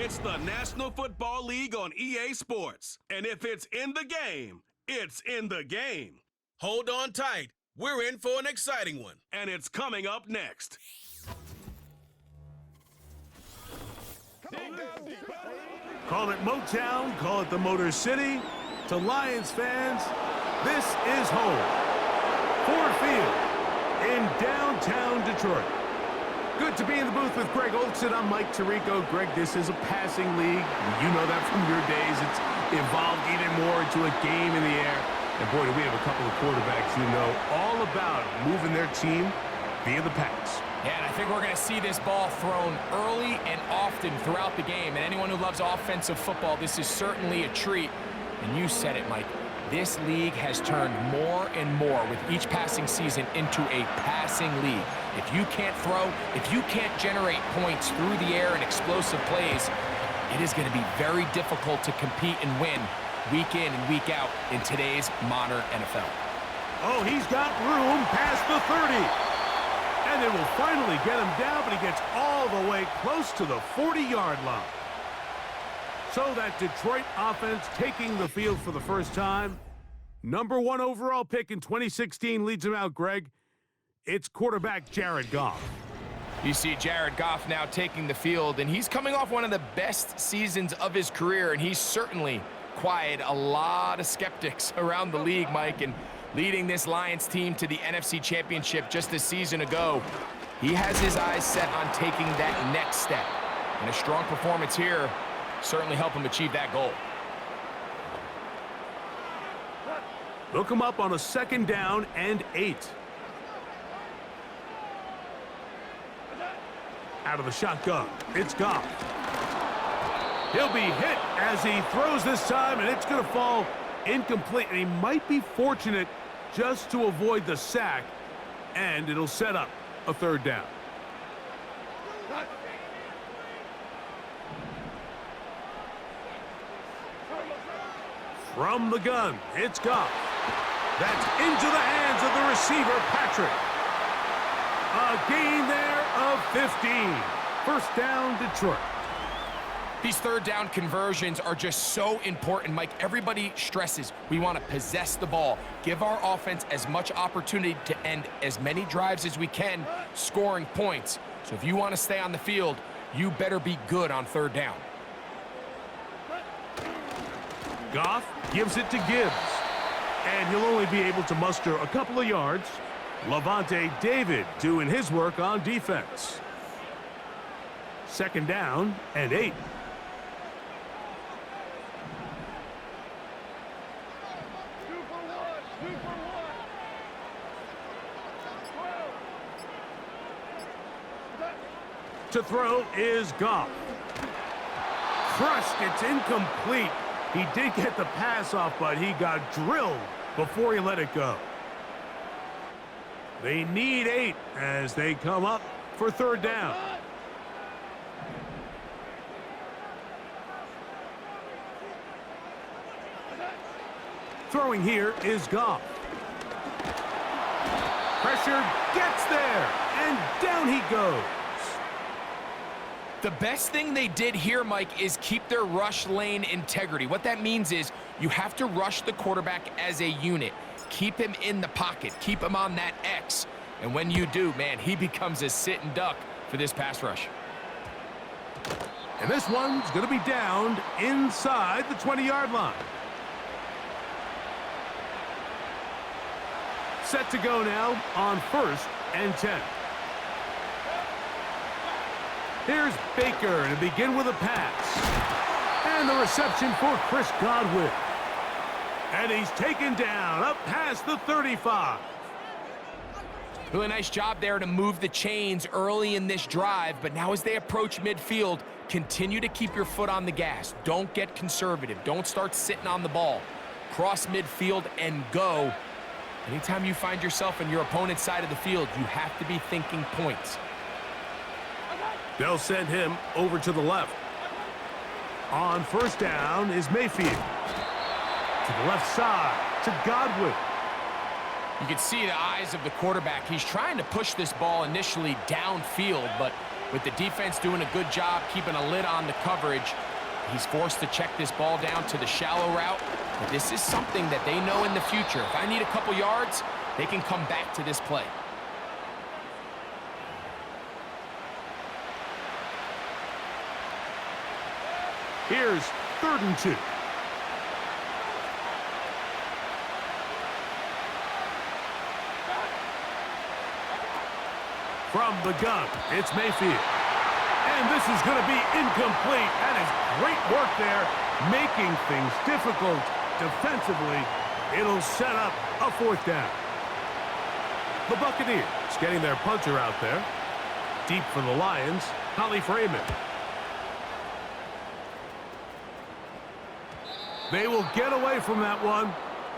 It's the National Football League on EA Sports. And if it's in the game, it's in the game. Hold on tight. We're in for an exciting one. And it's coming up next. Call it Motown, call it the Motor City. To Lions fans, this is home. Ford Field in downtown Detroit. Good to be in the booth with Greg Olson. I'm Mike Tirico. Greg, this is a passing league. You know that from your days. It's evolved even more into a game in the air. And boy, do we have a couple of quarterbacks who know all about moving their team via the pass. Yeah, and I think we're going to see this ball thrown early and often throughout the game. And anyone who loves offensive football, this is certainly a treat. And you said it, Mike. This league has turned more and more with each passing season into a passing league. If you can't throw, if you can't generate points through the air and explosive plays, it is going to be very difficult to compete and win week in and week out in today's modern NFL. Oh, he's got room past the 30. And it will finally get him down, but he gets all the way close to the 40-yard line. So that Detroit offense taking the field for the first time. Number 1 overall pick in 2016 leads him out, Greg. It's quarterback Jared Goff. You see Jared Goff now taking the field, and he's coming off one of the best seasons of his career, and he's certainly quieted a lot of skeptics around the league, Mike, and leading this Lions team to the NFC Championship just a season ago. He has his eyes set on taking that next step, and a strong performance here certainly help him achieve that goal. Look him up on a 2nd down and 8. Out of the shotgun, it's Goff. He'll be hit as he throws this time, and it's going to fall incomplete. And he might be fortunate just to avoid the sack, and it'll set up a 3rd down. From the gun, it's Goff. That's into the hands of the receiver, Patrick. A gain there of 15. 1st down, Detroit. These 3rd down conversions are just so important, Mike. Everybody stresses we want to possess the ball, give our offense as much opportunity to end as many drives as we can, scoring points. So if you want to stay on the field, you better be good on 3rd down. Goff gives it to Gibbs, and he'll only be able to muster a couple of yards. Levante David doing his work on defense. 2nd down and 8. To throw is Goff. Crushed, it's incomplete. He did get the pass off, but he got drilled before he let it go. They need 8 as they come up for 3rd down. Throwing here is Goff. Pressure gets there, and down he goes. The best thing they did here, Mike, is keep their rush lane integrity. What that means is you have to rush the quarterback as a unit. Keep him in the pocket. Keep him on that X. And when you do, man, he becomes a sit and duck for this pass rush. And this one's going to be downed inside the 20-yard line. Set to go now on 1st and 10. Here's Baker to begin with a pass. And the reception for Chris Godwin. And he's taken down up past the 35. Really nice job there to move the chains early in this drive, but now as they approach midfield, continue to keep your foot on the gas. Don't get conservative. Don't start sitting on the ball. Cross midfield and go. Anytime you find yourself on your opponent's side of the field, you have to be thinking points. They'll send him over to the left. On 1st down is Mayfield. To the left side, to Godwin. You can see the eyes of the quarterback. He's trying to push this ball initially downfield, but With the defense doing a good job keeping a lid on the coverage, he's forced to check this ball down to the shallow route. But this is something that they know in the future. If I need a couple yards, they can come back to this play. Here's 3rd and 2. From the gun, it's Mayfield. And this is going to be incomplete. That is great work there, making things difficult defensively. It'll set up a 4th down. The Buccaneers getting their punter out there. Deep for the Lions, Holly Freeman. They will get away from that one,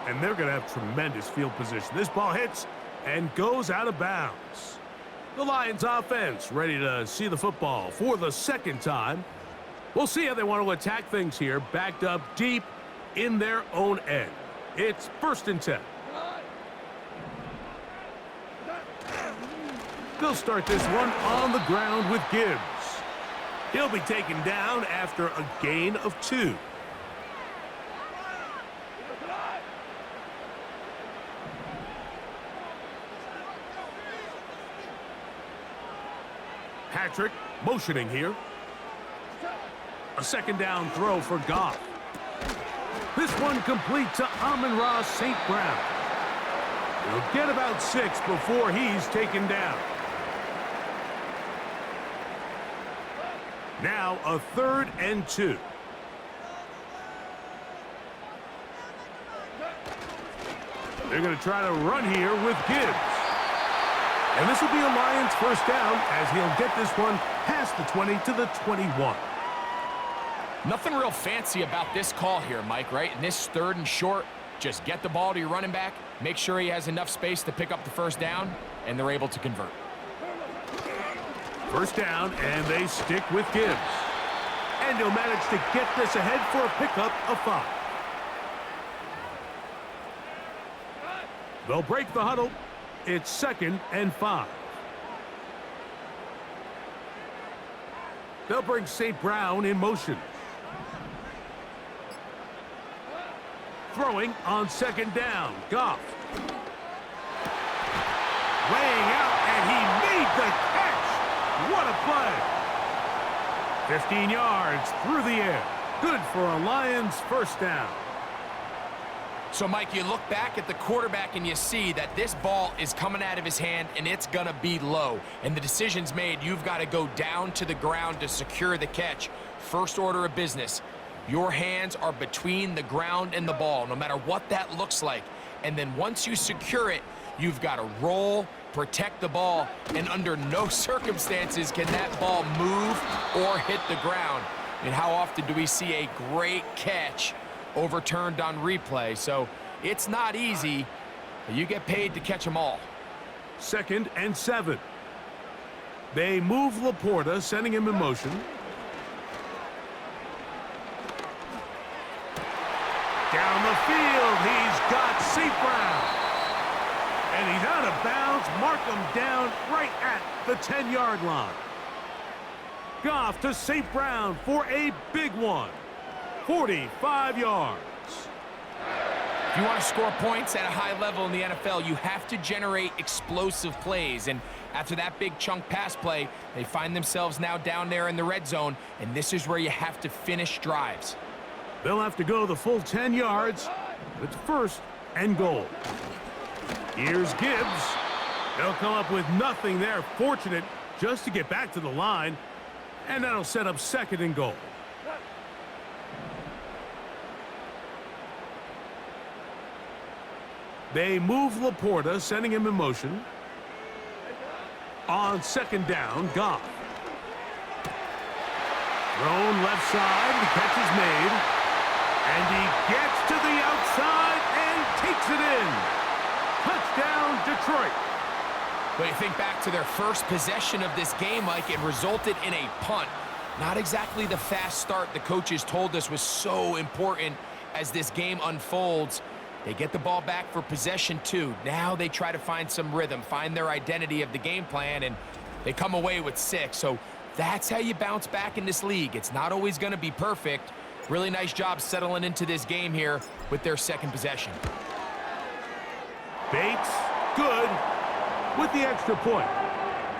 and they're going to have tremendous field position. This ball hits and goes out of bounds. The Lions offense ready to see the football for the 2nd time. We'll see how they want to attack things here, backed up deep in their own end. It's 1st and 10. They'll start this one on the ground with Gibbs. He'll be taken down after a gain of 2. Patrick motioning here. A 2nd down throw for Goff. This one complete to Amon-Ra St. Brown. He'll get about 6 before he's taken down. Now a 3rd and 2. They're going to try to run here with Gibbs. And this will be a Lions 1st down as he'll get this one past the 20 to the 21. Nothing real fancy about this call here, Mike, right? In this 3rd and short, just get the ball to your running back, make sure he has enough space to pick up the 1st down, and they're able to convert. 1st down, and they stick with Gibbs. And he'll manage to get this ahead for a pickup of 5. They'll break the huddle. It's 2nd and 5. They'll bring St. Brown in motion. Throwing on 2nd down. Goff. Laying out, and he made the catch. What a play. 15 yards through the air. Good for a Lions 1st down. So, Mike, you look back at the quarterback and you see that this ball is coming out of his hand and it's going to be low. And the decision's made. You've got to go down to the ground to secure the catch. First order of business. Your hands are between the ground and the ball, no matter what that looks like. And then once you secure it, you've got to roll, protect the ball, and under no circumstances can that ball move or hit the ground. And how often do we see a great catch overturned on replay? So it's not easy, but you get paid to catch them all. 2nd and 7. They move Laporta, sending him in motion. Down the field, he's got St. Brown. And he's out of bounds. Mark him down right at the 10-yard line. Goff to St. Brown for a big one. 45 yards. If you want to score points at a high level in the NFL, you have to generate explosive plays. And after that big chunk pass play, they find themselves now down there in the red zone, and this is where you have to finish drives. They'll have to go the full 10 yards. It's 1st and goal. Here's Gibbs. They'll come up with nothing there. Fortunate just to get back to the line. And that'll set up 2nd and goal. They move Laporta, sending him in motion. On 2nd down, Goff. Thrown left side, the catch is made. And he gets to the outside and takes it in. Touchdown, Detroit. But you think back to their first possession of this game, Mike, it resulted in a punt. Not exactly the fast start the coaches told us was so important as this game unfolds. They get the ball back for possession 2. Now they try to find some rhythm, find their identity of the game plan, and they come away with 6. So That's how you bounce back in this league. It's not always going to be perfect. Really nice job settling into this game here with their second possession. Bates, good, with the extra point.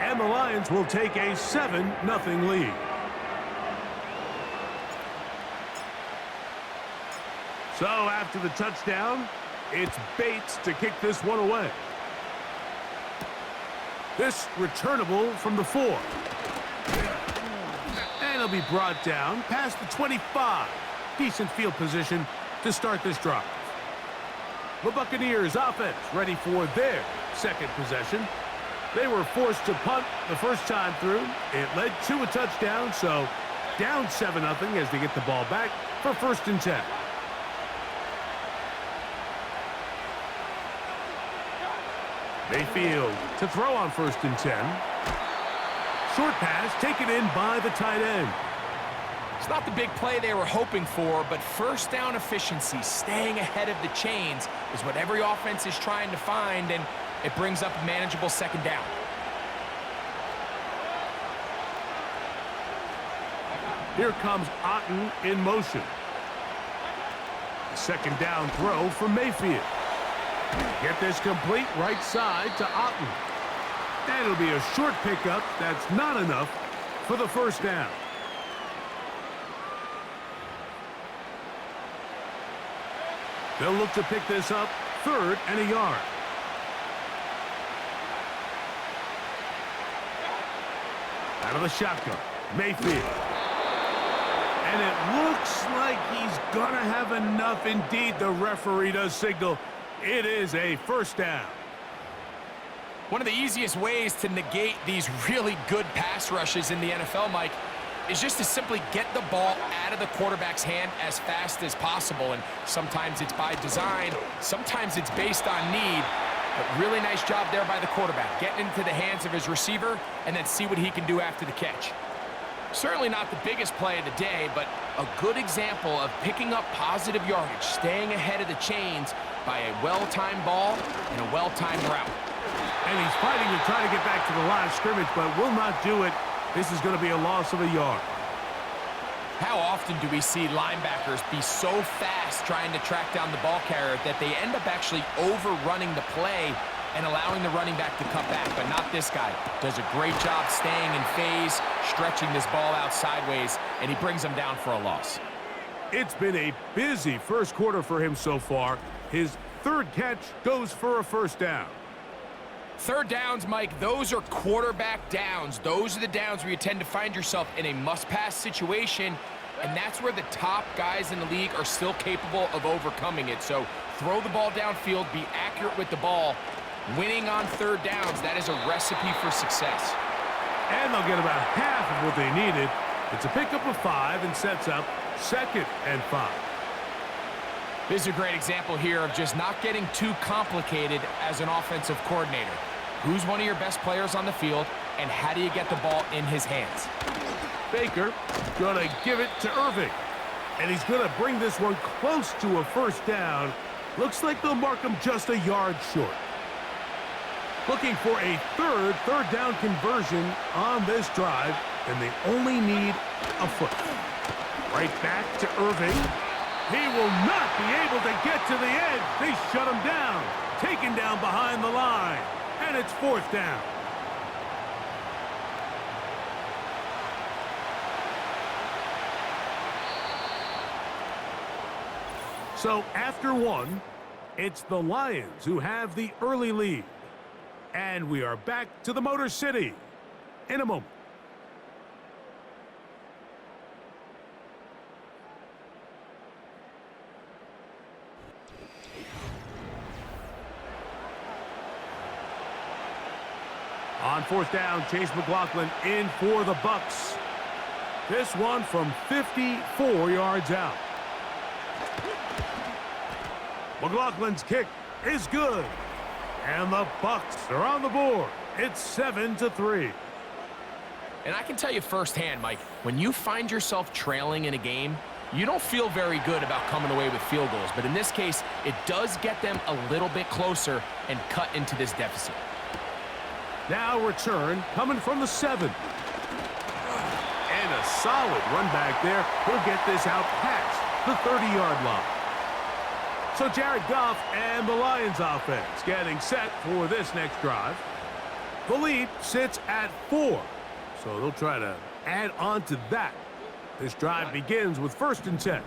And the Lions will take a 7-0 lead. So after the touchdown, it's Bates to kick this one away. This returnable from the 4. And it'll be brought down past the 25. Decent field position to start this drive. The Buccaneers offense ready for their second possession. They were forced to punt the first time through. It led to a touchdown, so down 7-0 as they get the ball back for 1st and 10. Mayfield to throw on 1st and 10. Short pass taken in by the tight end. It's not the big play they were hoping for, but first down efficiency, staying ahead of the chains, is what every offense is trying to find, and it brings up a manageable second down. Here comes Otten in motion. The second down throw from Mayfield. Get this complete right side to Otten. And it'll be a short pickup that's not enough for the first down. They'll look to pick this up 3rd and a yard. Out of the shotgun, Mayfield. And it looks like he's going to have enough. Indeed, the referee does signal it is a first down. One of the easiest ways to negate these really good pass rushes in the NFL, Mike, is just to simply get the ball out of the quarterback's hand as fast as possible. And sometimes it's by design, sometimes it's based on need. But really nice job there by the quarterback, getting into the hands of his receiver and then see what he can do after the catch. Certainly not the biggest play of the day, but a good example of picking up positive yardage, staying ahead of the chains by a well-timed ball and a well-timed route. And he's fighting to try to get back to the line of scrimmage, but will not do it. This is going to be a loss of a yard. How often do we see linebackers be so fast trying to track down the ball carrier that they end up actually overrunning the play and allowing the running back to cut back? But not this guy. Does a great job staying in phase, stretching this ball out sideways, and he brings them down for a loss. It's been a busy first quarter for him so far. His 3rd catch goes for a first down. Third downs, Mike, those are quarterback downs. Those are the downs where you tend to find yourself in a must-pass situation, and that's where the top guys in the league are still capable of overcoming it. So throw the ball downfield, be accurate with the ball. Winning on third downs, that is a recipe for success. And they'll get about half of what they needed. It's a pickup of 5 and sets up 2nd and 5. This is a great example here of just not getting too complicated as an offensive coordinator. Who's one of your best players on the field, and how do you get the ball in his hands? Baker going to give it to Irving. And he's going to bring this one close to a first down. Looks like they'll mark him just a yard short. Looking for a third down conversion on this drive, and they only need a foot. Right back to Irving. He will not be able to get to the edge. They shut him down. Taken down behind the line. And it's 4th down. So after 1, it's the Lions who have the early lead. And we are back to the Motor City in a moment. On 4th down, Chase McLaughlin in for the Bucs. This one from 54 yards out. McLaughlin's kick is good. And the Bucs are on the board. It's 7-3. And I can tell you firsthand, Mike, when you find yourself trailing in a game, you don't feel very good about coming away with field goals. But in this case, it does get them a little bit closer and cut into this deficit. Now return coming from the 7. solid run back there. He'll get this out past the 30-yard line. So Jared Goff and the Lions offense getting set for this next drive. The lead sits at 4, so they'll try to add on to that. This drive begins with 1st and 10.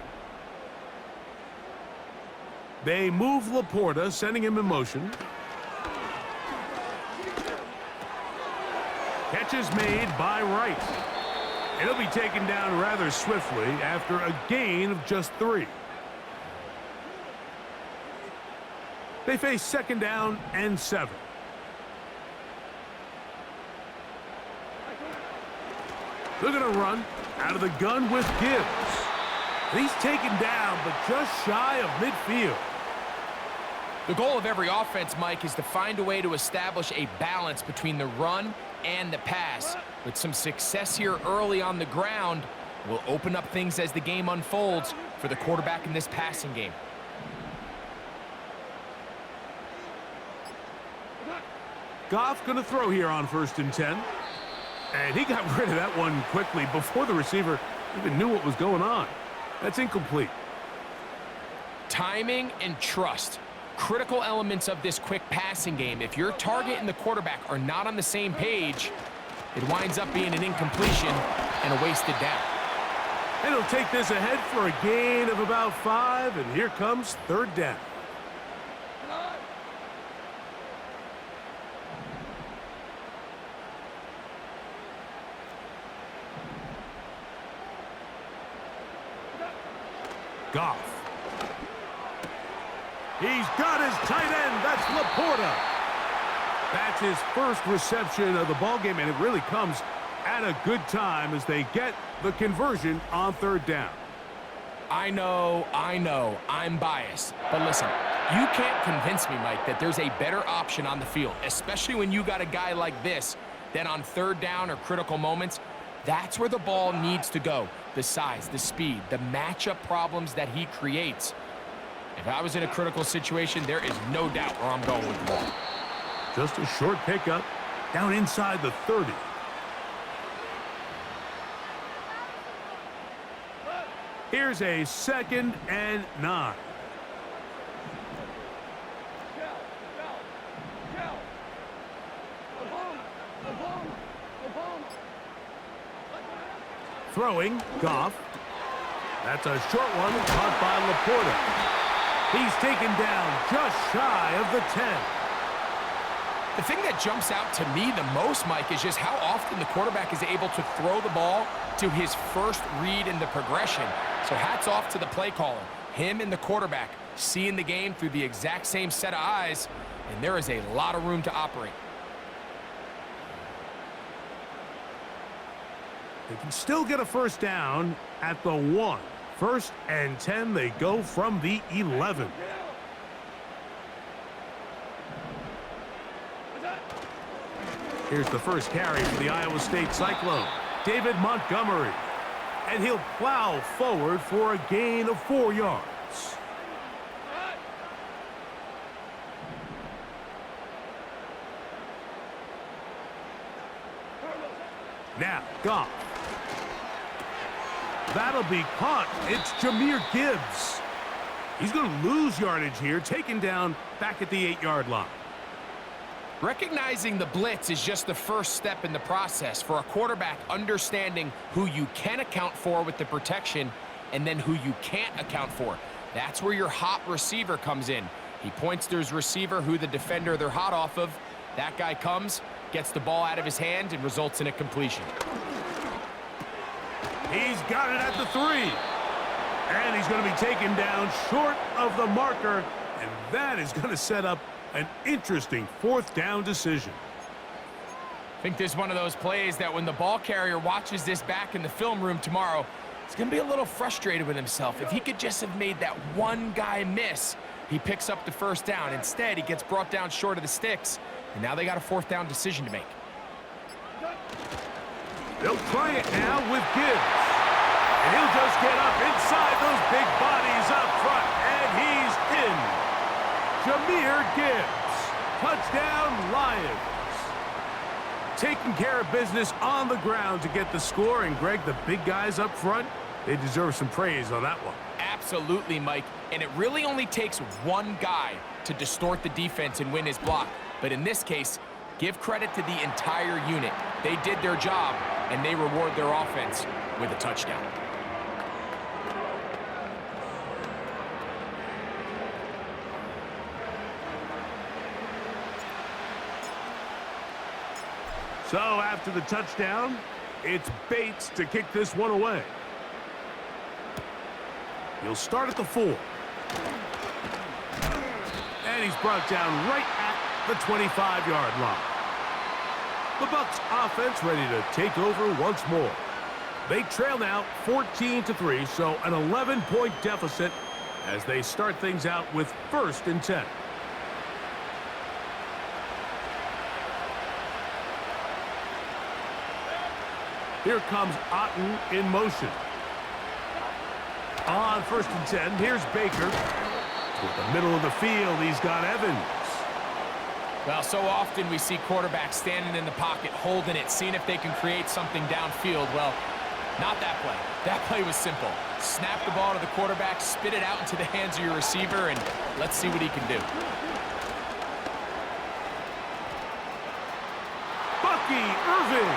They move Laporta, sending him in motion. Catch is made by Wright. It'll be taken down rather swiftly after a gain of just 3. They face 2nd down and 7. They're going to run out of the gun with Gibbs. And he's taken down, but just shy of midfield. The goal of every offense, Mike, is to find a way to establish a balance between the run and the pass. With some success here early on the ground, will open up things as the game unfolds for the quarterback in this passing game. Goff going to throw here on 1st and 10. And he got rid of that one quickly before the receiver even knew what was going on. That's incomplete. Timing and trust. Critical elements of this quick passing game. If your target and the quarterback are not on the same page, it winds up being an incompletion and a wasted down. And he'll take this ahead for a gain of about 5, and here comes 3rd down. Goff. He's got his tight end. That's Laporta. That's his first reception of the ballgame, and it really comes at a good time as they get the conversion on 3rd down. I know, I'm biased. But listen, you can't convince me, Mike, that there's a better option on the field, especially when you got a guy like this, than on 3rd down or critical moments. That's where the ball needs to go. The size, the speed, the matchup problems that he creates. If I was in a critical situation, there is no doubt where I'm going with the ball. Just a short pickup down inside the 30. Here's a 2nd and 9. Throwing, Goff. That's a short one, caught by Laporta. He's taken down just shy of the 10. The thing that jumps out to me the most, Mike, is just how often the quarterback is able to throw the ball to his first read in the progression. So hats off to the play caller. Him and the quarterback seeing the game through the exact same set of eyes, and there is a lot of room to operate. They can still get a 1st down at the 1. 1st and 10, they go from the 11. Here's the first carry for the Iowa State Cyclone, David Montgomery. And he'll plow forward for a gain of 4 yards. Now, Goff. That'll be caught. It's Jahmyr Gibbs. He's going to lose yardage here, taken down back at the 8-yard line. Recognizing the blitz is just the first step in the process for a quarterback, understanding who you can account for with the protection and then who you can't account for. That's where your hot receiver comes in. He points to his receiver, who the defender they're hot off of. That guy comes, gets the ball out of his hand, and results in a completion. He's got it at the 3. And he's going to be taken down short of the marker. And that is going to set up an interesting 4th down decision. I think this is one of those plays that when the ball carrier watches this back in the film room tomorrow, he's going to be a little frustrated with himself. If he could just have made that one guy miss, he picks up the 1st down. Instead, he gets brought down short of the sticks, and now they got a 4th down decision to make. They'll try it now with Gibbs. And he'll just get up inside those big bodies up front, and he's in. Jahmyr Gibbs. Touchdown, Lions. taking care of business on the ground to get the score. And, Greg, the big guys up front, they deserve some praise on that one. Absolutely, Mike. And it really only takes one guy to distort the defense and win his block. But in this case, give credit to the entire unit. They did their job, and they reward their offense with a touchdown. So after the touchdown, it's Bates to kick this one away. He'll start at the 4. And he's brought down right at the 25-yard line. The Bucs offense ready to take over once more. They trail now 14-3, so an 11-point deficit as they start things out with 1st and 10. Here comes Otten in motion. On 1st and 10, here's Baker. With the middle of the field, he's got Evans. Well, so often we see quarterbacks standing in the pocket, holding it, seeing if they can create something downfield. Well, not that play. That play was simple. Snap the ball to the quarterback, spit it out into the hands of your receiver, and let's see what he can do. Bucky Irving.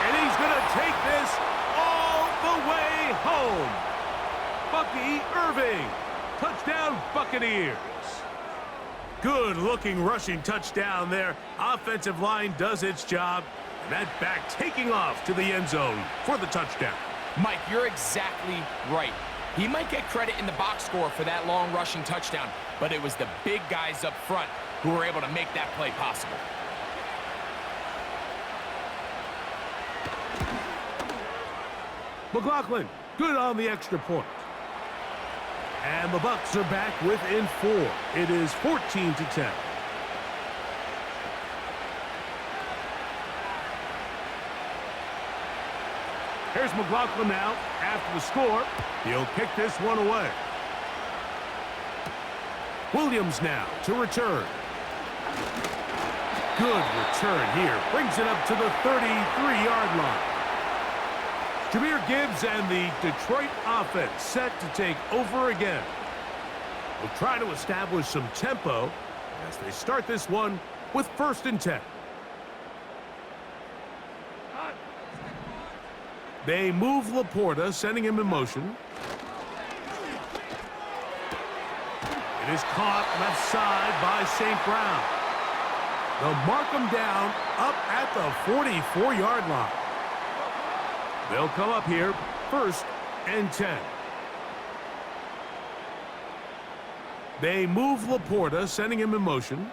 And he's going to take this all the way home. Bucky Irving. Touchdown, Buccaneers. Good-looking rushing touchdown there. Offensive line does its job. And that back taking off to the end zone for the touchdown. Mike, you're exactly right. He might get credit in the box score for that long rushing touchdown, but it was the big guys up front who were able to make that play possible. McLaughlin, good on the extra point. And the Bucs are back within 4. It is 14-10. Here's McLaughlin now. After the score, he'll kick this one away. Williams now to return. Good return here. Brings it up to the 33-yard line. Jahmyr Gibbs and the Detroit offense set to take over again. Will try to establish some tempo as they start this one with 1st and 10. They move Laporta, sending him in motion. It is caught left side by St. Brown. They'll mark him down up at the 44-yard line. They'll come up here 1st and 10. They move Laporta, sending him in motion.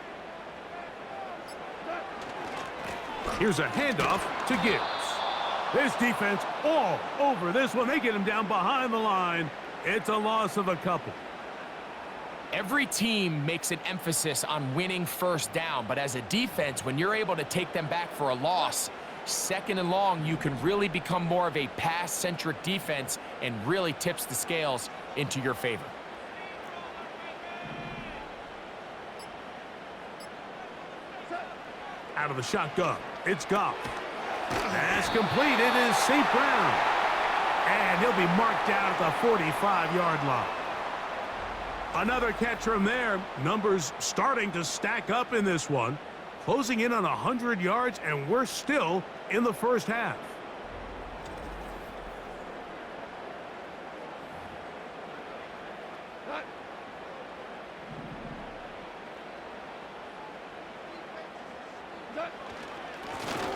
Here's a handoff to Gibbs. This defense all over this one. They get him down behind the line. It's a loss of a couple. Every team makes an emphasis on winning 1st down, but as a defense, when you're able to take them back for a loss, 2nd and long, you can really become more of a pass-centric defense and really tips the scales into your favor. Out of the shotgun, it's Goff. Pass complete, it is St. Brown. And he'll be marked down at the 45-yard line. Another catch from there. Numbers starting to stack up in this one. Closing in on 100 yards, and we're still in the 1st half.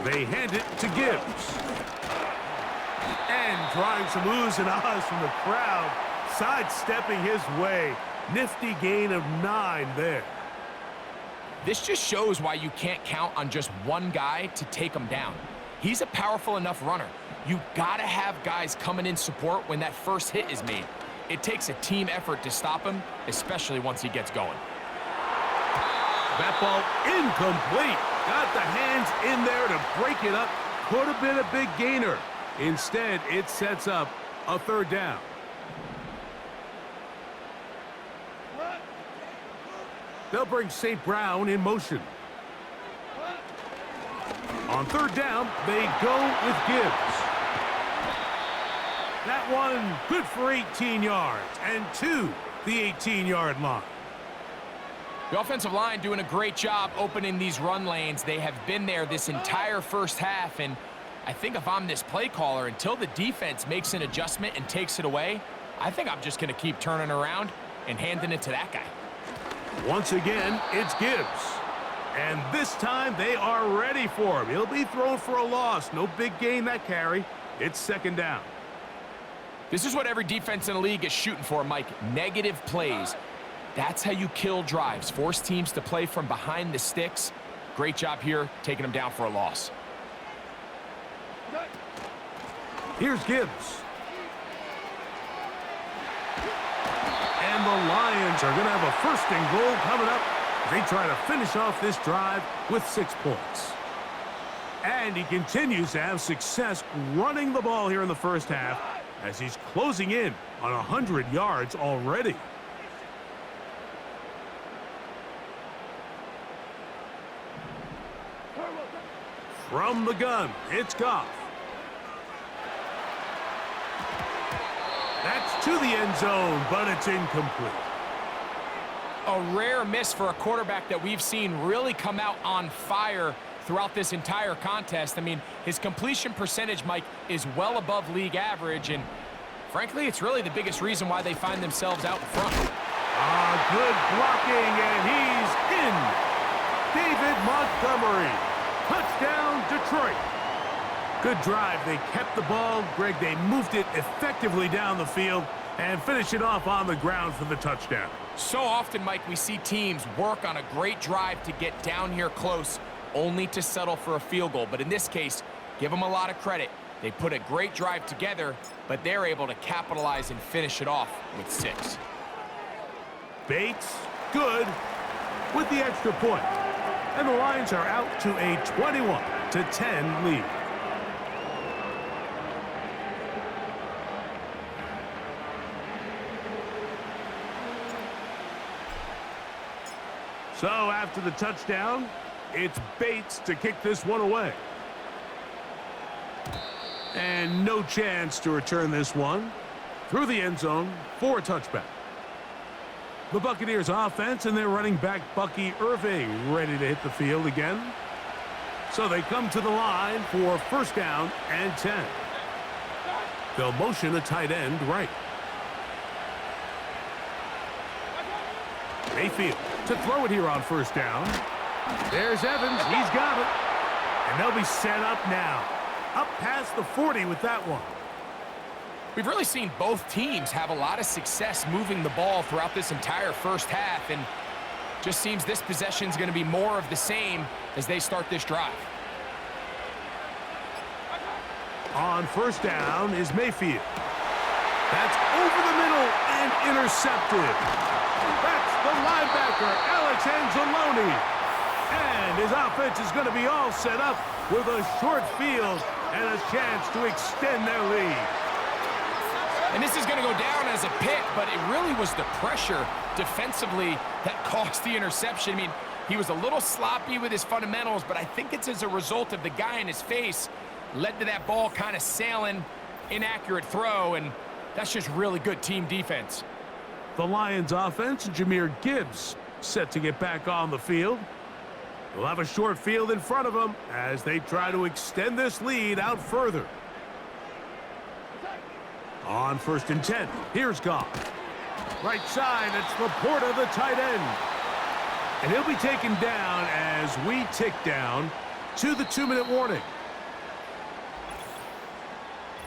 They hand it to Gibbs. And trying some oohs and ahs from the crowd, sidestepping his way. Nifty gain of 9 there. This just shows why you can't count on just one guy to take him down. He's a powerful enough runner. You gotta have guys coming in support when that first hit is made. It takes a team effort to stop him, especially once he gets going. That ball incomplete. Got the hands in there to break it up. Could have been a big gainer. Instead, it sets up a 3rd down. They'll bring St. Brown in motion. On third down, they go with Gibbs. That one good for 18 yards and to the 18-yard line. The offensive line doing a great job opening these run lanes. They have been there this entire first half, and I think if I'm this play caller, until the defense makes an adjustment and takes it away, I think I'm just going to keep turning around and handing it to that guy. Once again, it's Gibbs. And this time they are ready for him. He'll be thrown for a loss. No big gain that carry. It's second down. This is what every defense in the league is shooting for, Mike. Negative plays. That's how you kill drives. Force teams to play from behind the sticks. Great job here, taking them down for a loss. Here's Gibbs. And the Lions are going to have a first and goal coming up. They try to finish off this drive with 6 points. And he continues to have success running the ball here in the first half as he's closing in on 100 yards already. From the gun, it's Goff. That's to the end zone, but it's incomplete. A rare miss for a quarterback that we've seen really come out on fire throughout this entire contest. I mean, his completion percentage, Mike, is well above league average, and frankly, it's really the biggest reason why they find themselves out in front. Good blocking, and he's in. David Montgomery. Touchdown, Detroit. Good drive. They kept the ball. Greg, they moved it effectively down the field and finish it off on the ground for the touchdown. So often, Mike, we see teams work on a great drive to get down here close, only to settle for a field goal. But in this case, give them a lot of credit. They put a great drive together, but they're able to capitalize and finish it off with 6. Bates, good, with the extra point. And the Lions are out to a 21-10 lead. So after the touchdown, it's Bates to kick this one away. And no chance to return this one through the end zone for a touchback. The Buccaneers offense and their running back Bucky Irving ready to hit the field again. So they come to the line for first down and 10. They'll motion a tight end right. Mayfield to throw it here on first down. There's Evans. He's got it. And they'll be set up now. Up past the 40 with that one. We've really seen both teams have a lot of success moving the ball throughout this entire first half, and just seems this possession is going to be more of the same as they start this drive. On first down is Mayfield. That's over the middle and intercepted. That's the linebacker, Alex Anzalone. And his offense is going to be all set up with a short field and a chance to extend their lead. And this is going to go down as a pick, but it really was the pressure defensively that caused the interception. I mean, he was a little sloppy with his fundamentals, but I think it's as a result of the guy in his face led to that ball kind of sailing, inaccurate throw, and that's just really good team defense. The Lions offense, Jahmyr Gibbs, set to get back on the field. They'll have a short field in front of them as they try to extend this lead out further. On first and 10, here's Goff. Right side, it's Laporta, the tight end. And he'll be taken down as we tick down to the 2-minute warning.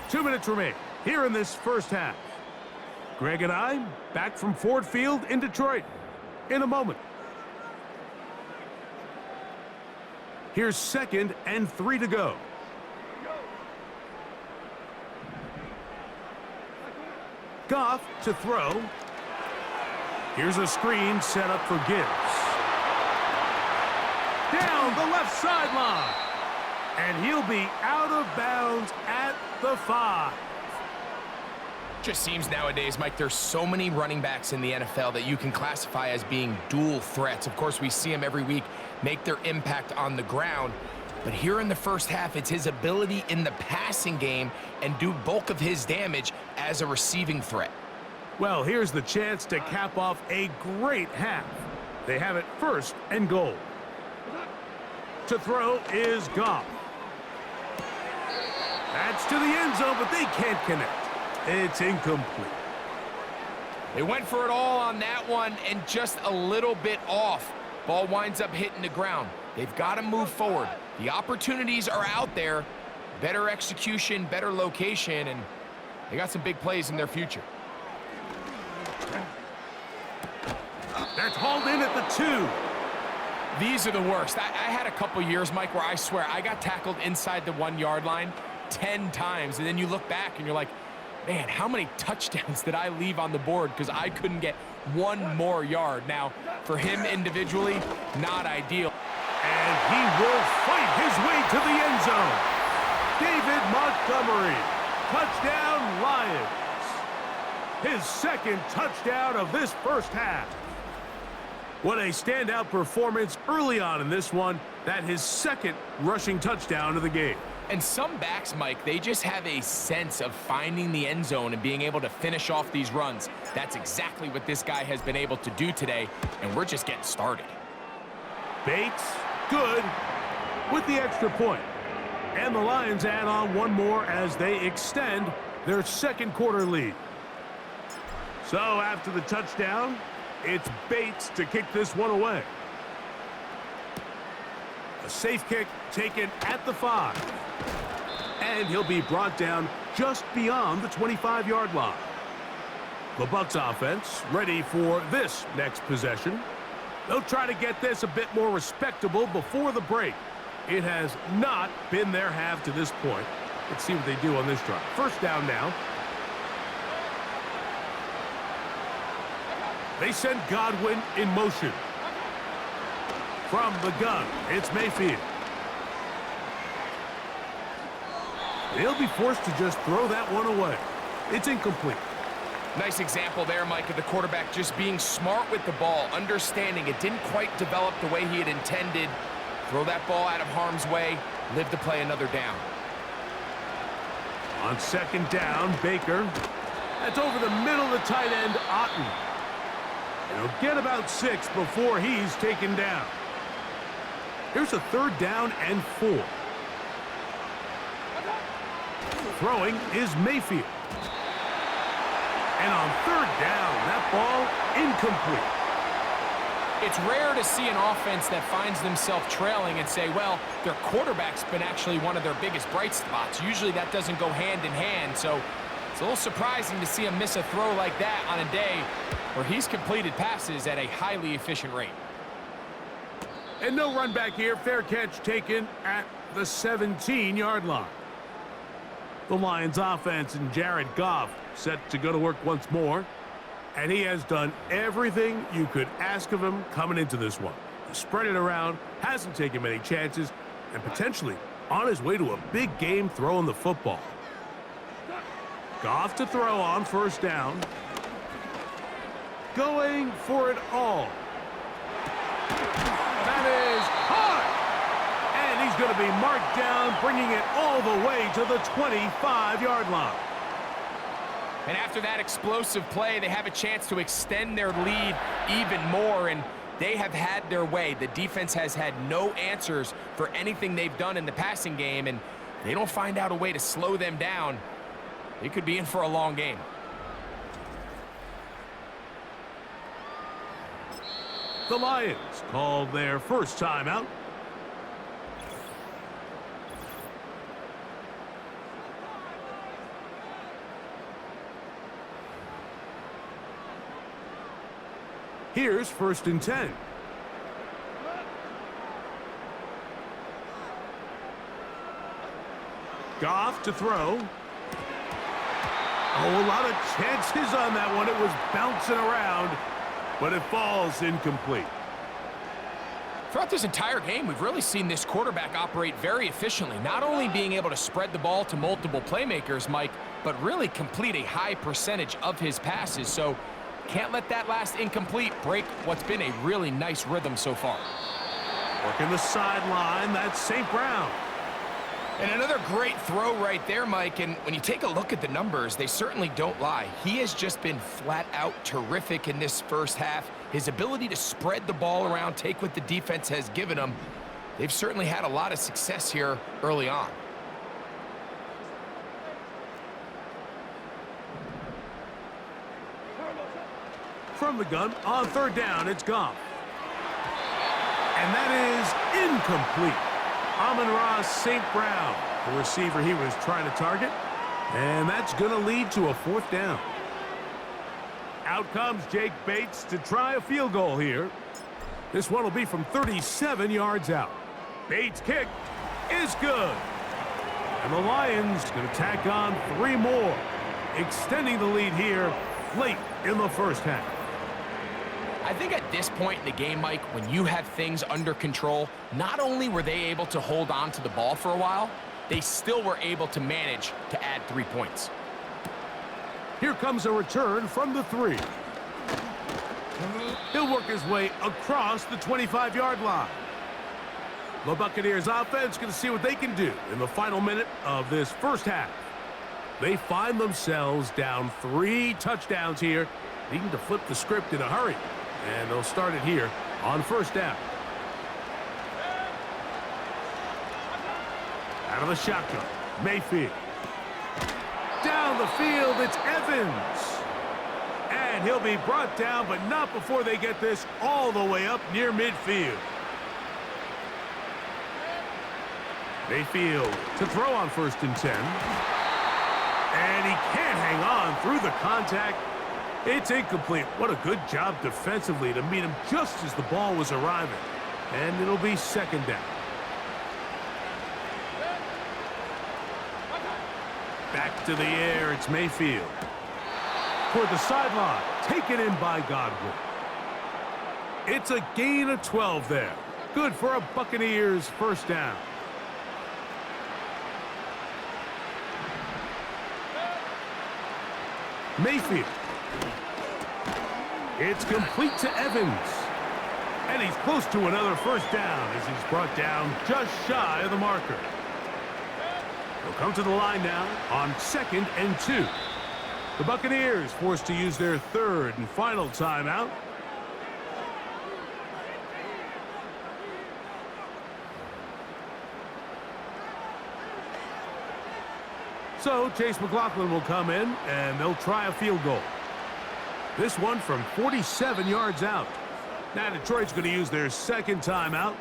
2 minutes remain here in this first half. Greg and I back from Ford Field in Detroit in a moment. Here's 2nd and 3 to go. Goff to throw. Here's a screen set up for Gibbs. Down the left sideline. And he'll be out of bounds at the 5. Just seems nowadays, Mike, there's so many running backs in the NFL that you can classify as being dual threats. Of course, we see them every week make their impact on the ground. But here in the first half, it's his ability in the passing game and do bulk of his damage as a receiving threat. Well, here's the chance to cap off a great half. They have it 1st and goal. To throw is Goff. That's to the end zone, but they can't connect. It's incomplete. They went for it all on that one and just a little bit off. Ball winds up hitting the ground. They've got to move forward. The opportunities are out there. Better execution, better location, and they got some big plays in their future. That's hauled in at the 2. These are the worst. I had a couple years, Mike, where I swear I got tackled inside the 1-yard line 10 times, and then you look back and you're like, man, how many touchdowns did I leave on the board because I couldn't get one more yard? Now, for him individually, not ideal. And he will fight his way to the end zone. David Montgomery, touchdown Lions. His 2nd touchdown of this first half. What a standout performance early on in this one. That his 2nd rushing touchdown of the game. And some backs, Mike, they just have a sense of finding the end zone and being able to finish off these runs. That's exactly what this guy has been able to do today, and we're just getting started. Bates, good, with the extra point. And the Lions add on one more as they extend their 2nd quarter lead. So after the touchdown, it's Bates to kick this one away. A safe kick taken at the 5. And he'll be brought down just beyond the 25-yard line. The Bucs offense ready for this next possession. They'll try to get this a bit more respectable before the break. It has not been their half to this point. Let's see what they do on this drive. 1st down now. They send Godwin in motion. From the gun, it's Mayfield. They'll be forced to just throw that one away. It's incomplete. Nice example there, Mike, of the quarterback just being smart with the ball, understanding it didn't quite develop the way he had intended. Throw that ball out of harm's way, live to play another down. On 2nd down, Baker. That's over the middle of the tight end, Otten. He'll get about 6 before he's taken down. Here's a 3rd down and 4. Throwing is Mayfield. And on 3rd down, that ball incomplete. It's rare to see an offense that finds themselves trailing and say, well, their quarterback's been actually one of their biggest bright spots. Usually that doesn't go hand in hand, so it's a little surprising to see him miss a throw like that on a day where he's completed passes at a highly efficient rate. And no run back here. Fair catch taken at the 17-yard line. The Lions offense and Jared Goff set to go to work once more. And he has done everything you could ask of him coming into this one. He spread it around, hasn't taken many chances, and potentially on his way to a big game throwing the football. Goff to throw on 1st down. Going for it all. That is high. And he's going to be marked down, bringing it all the way to the 25-yard line. And after that explosive play, they have a chance to extend their lead even more, and they have had their way. The defense has had no answers for anything they've done in the passing game, and they don't find out a way to slow them down. They could be in for a long game. The Lions called their first timeout. Here's 1st and 10. Goff to throw. Oh, a lot of chances on that one. It was bouncing around, but it falls incomplete. Throughout this entire game, we've really seen this quarterback operate very efficiently, not only being able to spread the ball to multiple playmakers, Mike, but really complete a high percentage of his passes. So can't let that last incomplete break what's been a really nice rhythm so far. Working the sideline, that's St. Brown. And another great throw right there, Mike. And when you take a look at the numbers, they certainly don't lie. He has just been flat out terrific in this first half. His ability to spread the ball around, take what the defense has given him, they've certainly had a lot of success here early on. From the gun, on third down, it's Goff. And that is incomplete. Amon-Ra St. Brown, the receiver he was trying to target. And that's going to lead to a fourth down. Out comes Jake Bates to try a field goal here. This one will be from 37 yards out. Bates' kick is good. And the Lions going to tack on 3 more, extending the lead here late in the first half. I think at this point in the game, Mike, when you have things under control, not only were they able to hold on to the ball for a while, they still were able to manage to add 3 points. Here comes a return from the 3. He'll work his way across the 25-yard line. The Buccaneers offense going to see what they can do in the final minute of this first half. They find themselves down 3 touchdowns here, needing to flip the script in a hurry. And they'll start it here on first down. Out of the shotgun, Mayfield. Down the field, it's Evans. And he'll be brought down, but not before they get this all the way up near midfield. Mayfield to throw on 1st and 10. And he can't hang on through the contact. It's incomplete. What a good job defensively to meet him just as the ball was arriving. And it'll be 2nd down. Back to the air, it's Mayfield. Toward the sideline, taken in by Godwin. It's a gain of 12 there. Good for a Buccaneers first down. Mayfield. It's complete to Evans. And he's close to another first down as he's brought down just shy of the marker. They'll come to the line now on 2nd and 2. The Buccaneers forced to use their 3rd and final timeout. So Chase McLaughlin will come in, and they'll try a field goal. This one from 47 yards out. Now Detroit's going to use their 2nd timeout.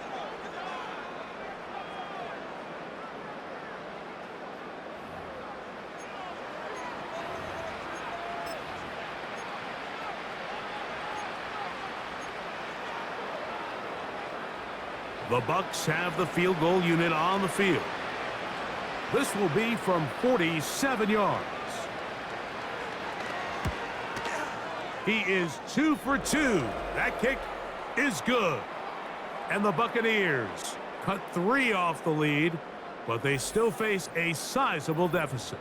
The Bucs have the field goal unit on the field. This will be from 47 yards. He is 2 for 2. That kick is good. And the Buccaneers cut 3 off the lead, but they still face a sizable deficit.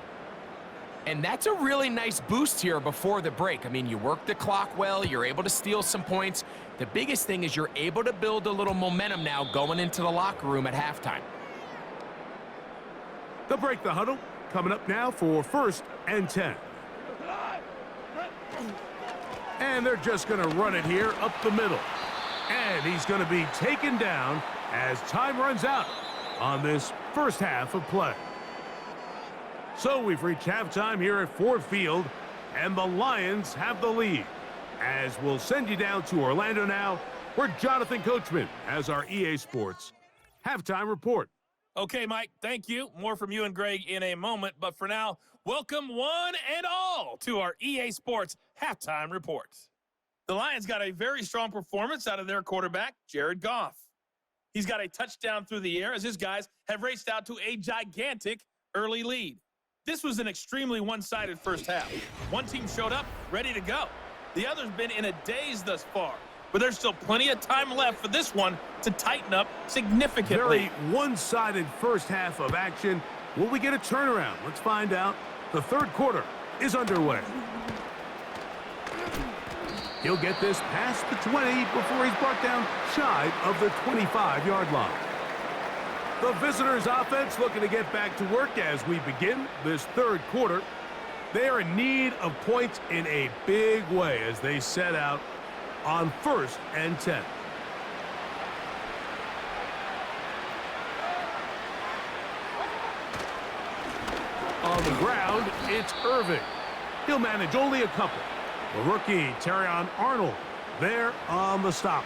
And that's a really nice boost here before the break. I mean, you work the clock well, you're able to steal some points. The biggest thing is you're able to build a little momentum now going into the locker room at halftime. They'll break the huddle. Coming up now for 1st and 10. And they're just going to run it here up the middle. And he's going to be taken down as time runs out on this first half of play. So we've reached halftime here at Ford Field, and the Lions have the lead. As we'll send you down to Orlando now, where Jonathan Coachman has our EA Sports halftime report. Okay, Mike, thank you. More from you and Greg in a moment. But for now, welcome one and all to our EA Sports halftime report. The Lions got a very strong performance out of their quarterback, Jared Goff. He's got a touchdown through the air as his guys have raced out to a gigantic early lead. This was an extremely one-sided first half. One team showed up ready to go. The other's been in a daze thus far. But there's still plenty of time left for this one to tighten up significantly. Very one-sided first half of action. Will we get a turnaround? Let's find out. The 3rd quarter is underway. He'll get this past the 20 before he's brought down shy of the 25-yard line. The visitors' offense looking to get back to work as we begin this third quarter. They are in need of points in a big way as they set out on 1st and 10. On the ground, it's Irving. He'll manage only a couple. The rookie, Terrion Arnold, there on the stop.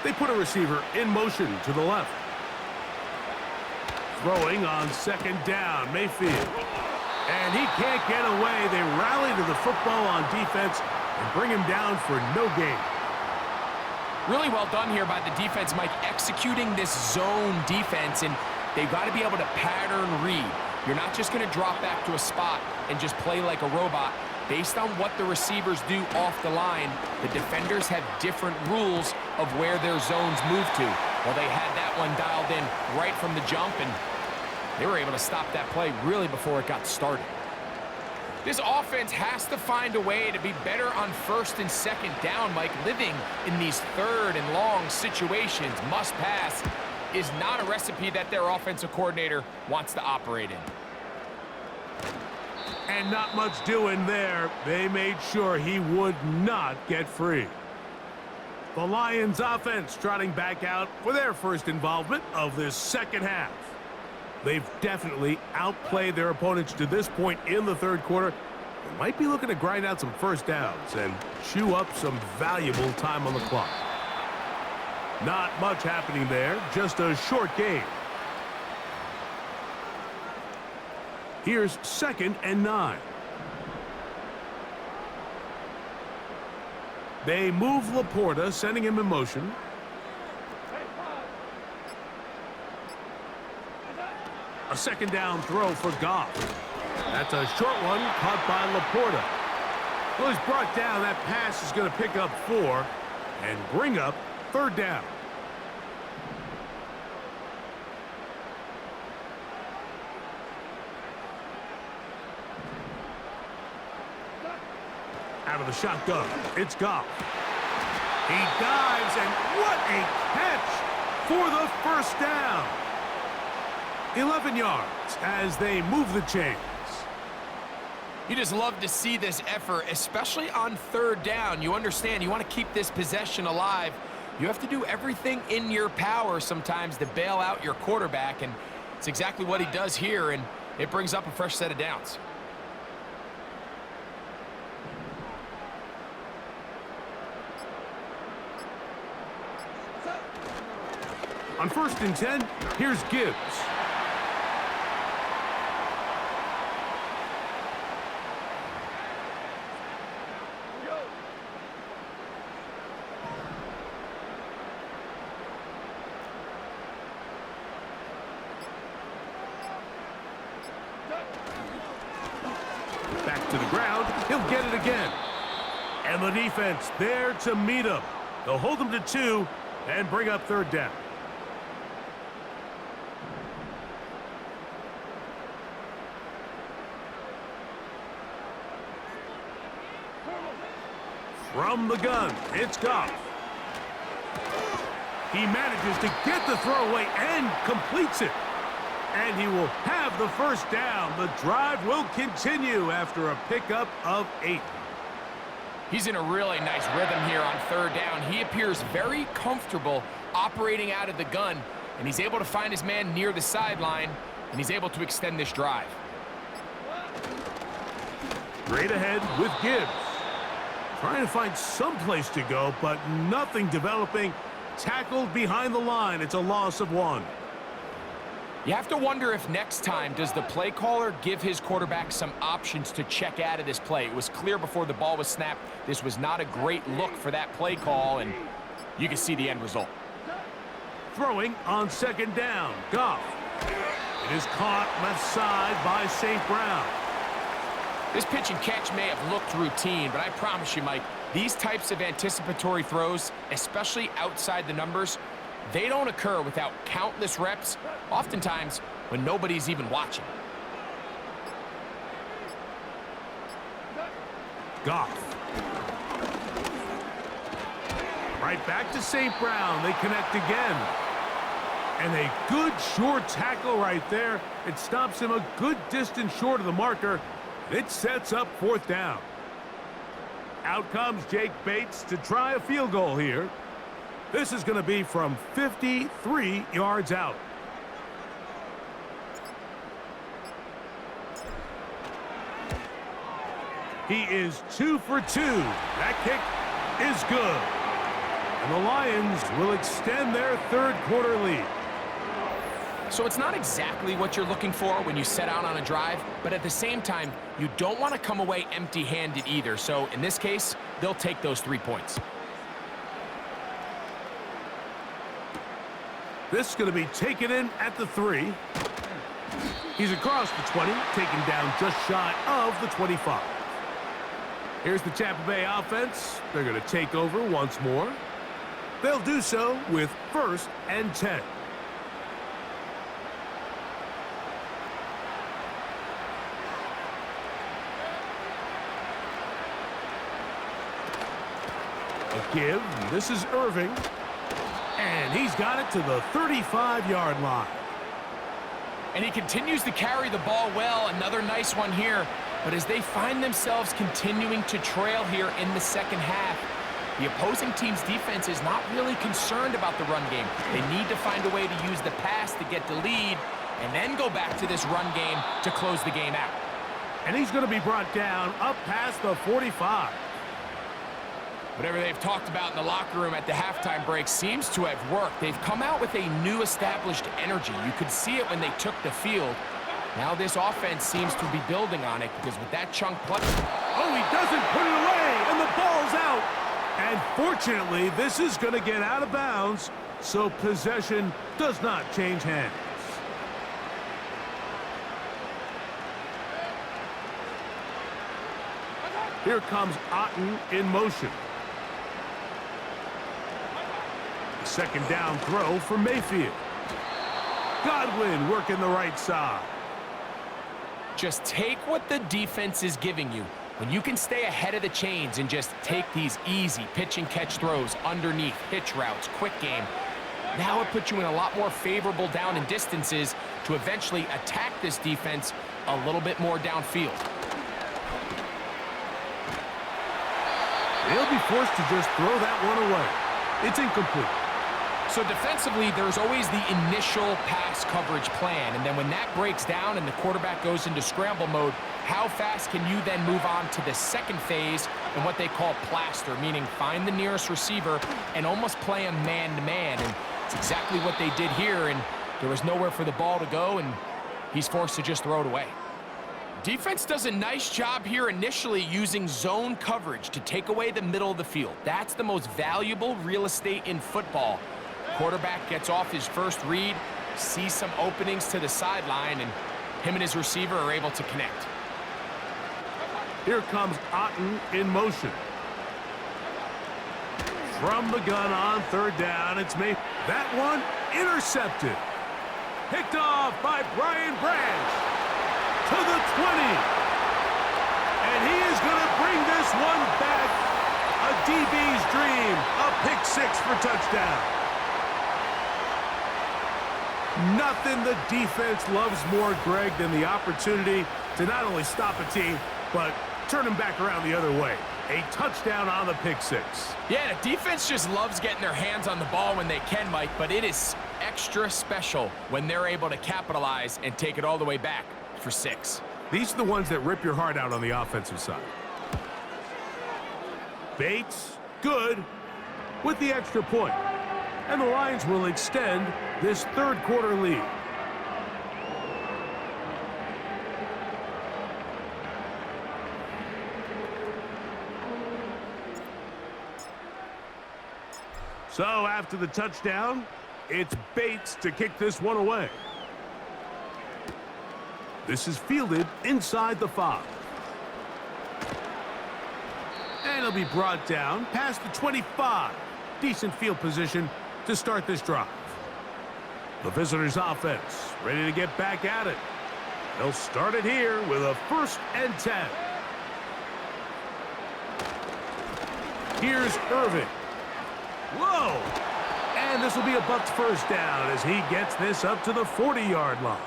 They put a receiver in motion to the left. Throwing on 2nd down, Mayfield. And he can't get away. They rally to the football on defense and bring him down for no gain. Really well done here by the defense, Mike, executing this zone defense, and they've got to be able to pattern read. You're not just going to drop back to a spot and just play like a robot. Based on what the receivers do off the line, the defenders have different rules of where their zones move to. Well, they had that one dialed in right from the jump, and they were able to stop that play really before it got started. This offense has to find a way to be better on 1st and 2nd down, Mike. Living in these 3rd and long situations, must pass, is not a recipe that their offensive coordinator wants to operate in. And not much doing there. They made sure he would not get free. The Lions offense trotting back out for their first involvement of this second half. They've definitely outplayed their opponents to this point in the third quarter. They might be looking to grind out some first downs and chew up some valuable time on the clock. Not much happening there, just a short game. Here's 2nd and 9. They move Laporta, sending him in motion. A 2nd down throw for Goff. That's a short one caught by Laporta. Well, he's brought down. That pass is going to pick up 4 and bring up 3rd down. Out of the shotgun, it's Goff. He dives, and what a catch for the 1st down. 11 yards as they move the chains. You just love to see this effort, especially on 3rd down. You understand, you want to keep this possession alive. You have to do everything in your power sometimes to bail out your quarterback, and it's exactly what he does here, and it brings up a fresh set of downs. On 1st and 10, here's Gibbs. Back to the ground. He'll get it again. And the defense there to meet him. They'll hold him to 2 and bring up 3rd down. From the gun, it's Goff. He manages to get the throw away and completes it. And he will have the 1st down. The drive will continue after a pickup of 8. He's in a really nice rhythm here on 3rd down. He appears very comfortable operating out of the gun, and he's able to find his man near the sideline, and he's able to extend this drive. Straight ahead with Gibbs. Trying to find some place to go, but nothing developing. Tackled behind the line. It's a loss of 1. You have to wonder if next time, does the play caller give his quarterback some options to check out of this play? It was clear before the ball was snapped. This was not a great look for that play call, and you can see the end result. Throwing on 2nd down. Goff. It is caught left side by St. Brown. This pitch and catch may have looked routine, but I promise you, Mike, these types of anticipatory throws, especially outside the numbers, they don't occur without countless reps, oftentimes when nobody's even watching. Goff. Right back to St. Brown. They connect again. And a good short tackle right there. It stops him a good distance short of the marker. It sets up 4th down. Out comes Jake Bates to try a field goal here. This is going to be from 53 yards out. He is 2 for 2. That kick is good. And the Lions will extend their 3rd quarter lead. So it's not exactly what you're looking for when you set out on a drive, but at the same time, you don't want to come away empty-handed either. So in this case, they'll take those 3 points. This is going to be taken in at the 3. He's across the 20, taken down just shy of the 25. Here's the Tampa Bay offense. They're going to take over once more. They'll do so with 1st and 10. A give. This is Irving. And he's got it to the 35-yard line. And he continues to carry the ball well. Another nice one here. But as they find themselves continuing to trail here in the second half, the opposing team's defense is not really concerned about the run game. They need to find a way to use the pass to get the lead and then go back to this run game to close the game out. And he's going to be brought down up past the 45. Whatever they've talked about in the locker room at the halftime break seems to have worked. They've come out with a new established energy. You could see it when they took the field. Now this offense seems to be building on it because with that chunk play... Oh, he doesn't put it away, and the ball's out. And fortunately, this is going to get out of bounds, so possession does not change hands. Here comes Otten in motion. Second down throw for Mayfield. Godwin working the right side. Just take what the defense is giving you. When you can stay ahead of the chains and just take these easy pitch and catch throws underneath, hitch routes, quick game, now it puts you in a lot more favorable down and distances to eventually attack this defense a little bit more downfield. They'll be forced to just throw that one away. It's incomplete. So defensively, there's always the initial pass coverage plan, and then when that breaks down and the quarterback goes into scramble mode, how fast can you then move on to the second phase and what they call plaster, meaning find the nearest receiver and almost play him man-to-man, and it's exactly what they did here, and there was nowhere for the ball to go, and he's forced to just throw it away. Defense does a nice job here initially using zone coverage to take away the middle of the field. That's the most valuable real estate in football. Quarterback gets off his first read, sees some openings to the sideline, and him and his receiver are able to connect. Here comes Otten in motion. From the gun on 3rd down, it's Mayfield. That one intercepted. Picked off by Brian Branch to the 20. And he is going to bring this one back. A DB's dream. A pick 6 for touchdown. Nothing the defense loves more, Greg, than the opportunity to not only stop a team, but turn them back around the other way. A touchdown on the pick 6. Yeah, the defense just loves getting their hands on the ball when they can, Mike, but it is extra special when they're able to capitalize and take it all the way back for 6. These are the ones that rip your heart out on the offensive side. Bates, good, with the extra point. And the Lions will extend this 3rd quarter lead. So after the touchdown, it's Bates to kick this one away. This is fielded inside the 5. And it'll be brought down past the 25. Decent field position to start this drive. The visitors' offense ready to get back at it. They'll start it here with a 1st and 10. Here's Irving. Whoa! And this will be a Bucs first down as he gets this up to the 40-yard line.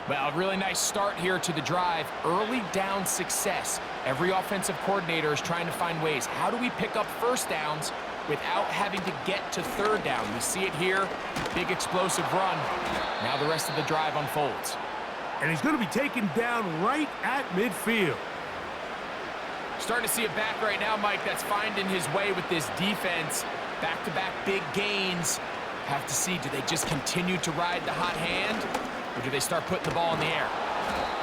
Well, a really nice start here to the drive. Early down success. Every offensive coordinator is trying to find ways. How do we pick up first downs without having to get to 3rd down? We see it here. Big explosive run. Now the rest of the drive unfolds. And he's going to be taken down right at midfield. Starting to see a back right now, Mike, that's finding his way with this defense. Back-to-back big gains. Have to see, do they just continue to ride the hot hand, or do they start putting the ball in the air?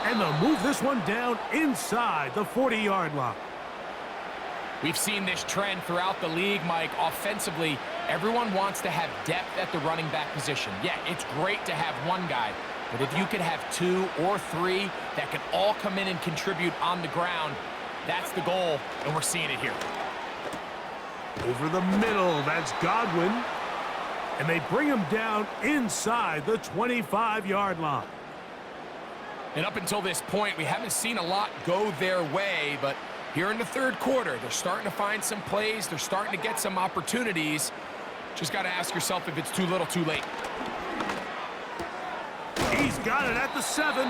And they'll move this one down inside the 40-yard line. We've seen this trend throughout the league, Mike. Offensively, everyone wants to have depth at the running back position. Yeah, it's great to have one guy, but if you could have 2 or 3 that can all come in and contribute on the ground, that's the goal, and we're seeing it here. Over the middle, that's Godwin. And they bring him down inside the 25-yard line. And up until this point, we haven't seen a lot go their way, but here in the 3rd quarter, they're starting to find some plays. They're starting to get some opportunities. Just got to ask yourself if it's too little, too late. He's got it at the 7.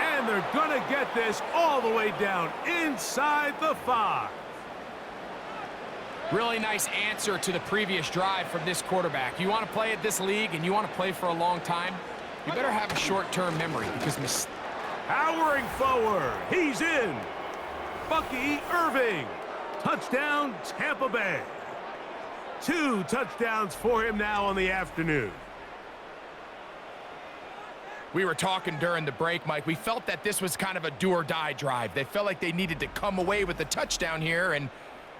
And they're going to get this all the way down inside the 5. Really nice answer to the previous drive from this quarterback. You want to play at this league and you want to play for a long time, you better have a short-term memory because powering forward, he's in. Bucky Irving. Touchdown, Tampa Bay. 2 touchdowns for him now on the afternoon. We were talking during the break, Mike. We felt that this was kind of a do-or-die drive. They felt like they needed to come away with the touchdown here, and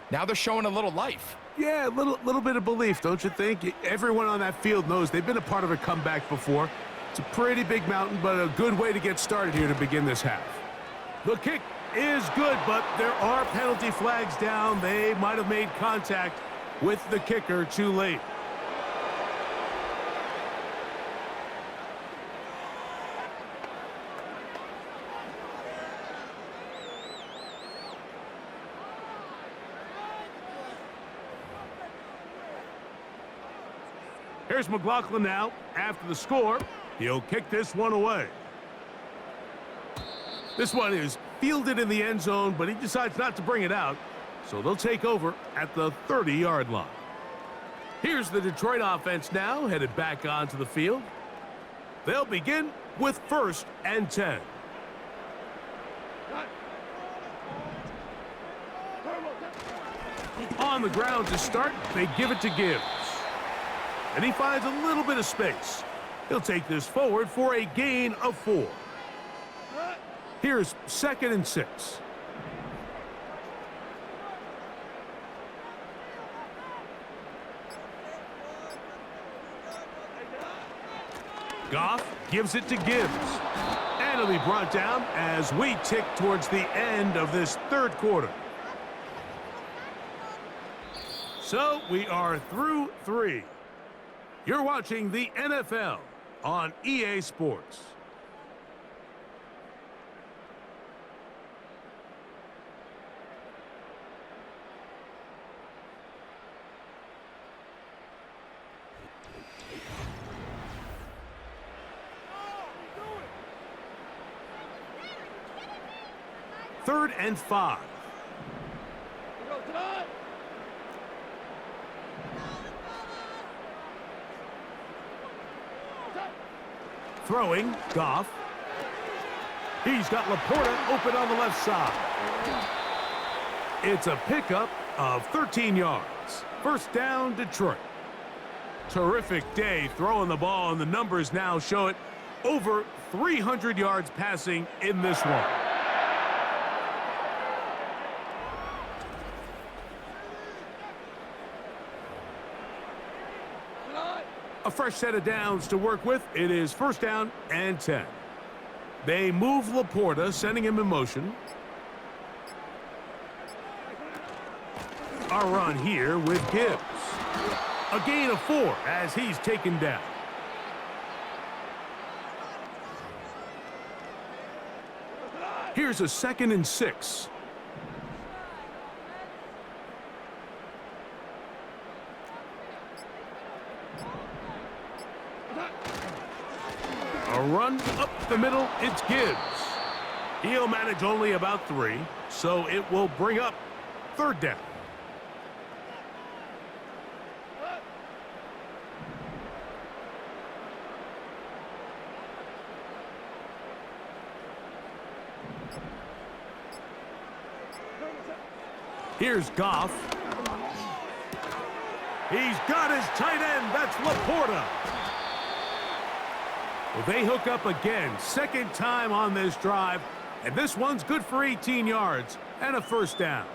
now they're showing a little life. Yeah, a little bit of belief, don't you think? Everyone on that field knows they've been a part of a comeback before. It's a pretty big mountain, but a good way to get started here to begin this half. The kick is good, but there are penalty flags down. They might have made contact with the kicker too late. Here's McLaughlin now. After the score, he'll kick this one away. This one is fielded in the end zone, but he decides not to bring it out, so they'll take over at the 30-yard line. Here's the Detroit offense now, headed back onto the field. They'll begin with 1st and 10. On the ground to start, they give it to Gibbs. And he finds a little bit of space. He'll take this forward for a gain of 4. Here's 2nd and 6. Goff gives it to Gibbs. And it'll be brought down as we tick towards the end of this 3rd quarter. So we are through 3. You're watching the NFL on EA Sports. Third and 5. Throwing, Goff. He's got Laporta open on the left side. It's a pickup of 13 yards. First down, Detroit. Terrific day throwing the ball, and the numbers now show it. Over 300 yards passing in this one. A fresh set of downs to work with. It is 1st down and 10. They move Laporta, sending him in motion. A run here with Gibbs. A gain of 4 as he's taken down. Here's a 2nd and 6. A run up the middle, it's Gibbs. He'll manage only about 3, so it will bring up 3rd down. Here's Goff. He's got his tight end. That's Laporta. Well, they hook up again. 2nd time on this drive. And this one's good for 18 yards and a 1st down.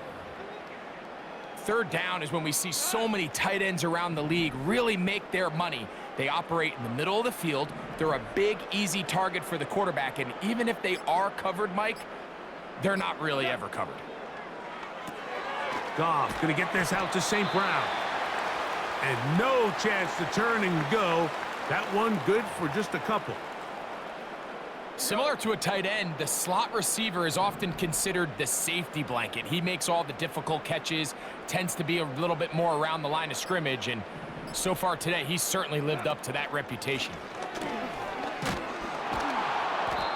3rd down is when we see so many tight ends around the league really make their money. They operate in the middle of the field. They're a big, easy target for the quarterback. And even if they are covered, Mike, they're not really ever covered. Goff going to get this out to St. Brown. And no chance to turn and go. That one good for just a couple. Similar to a tight end, the slot receiver is often considered the safety blanket. He makes all the difficult catches, tends to be a little bit more around the line of scrimmage, and so far today, he's certainly lived up to that reputation.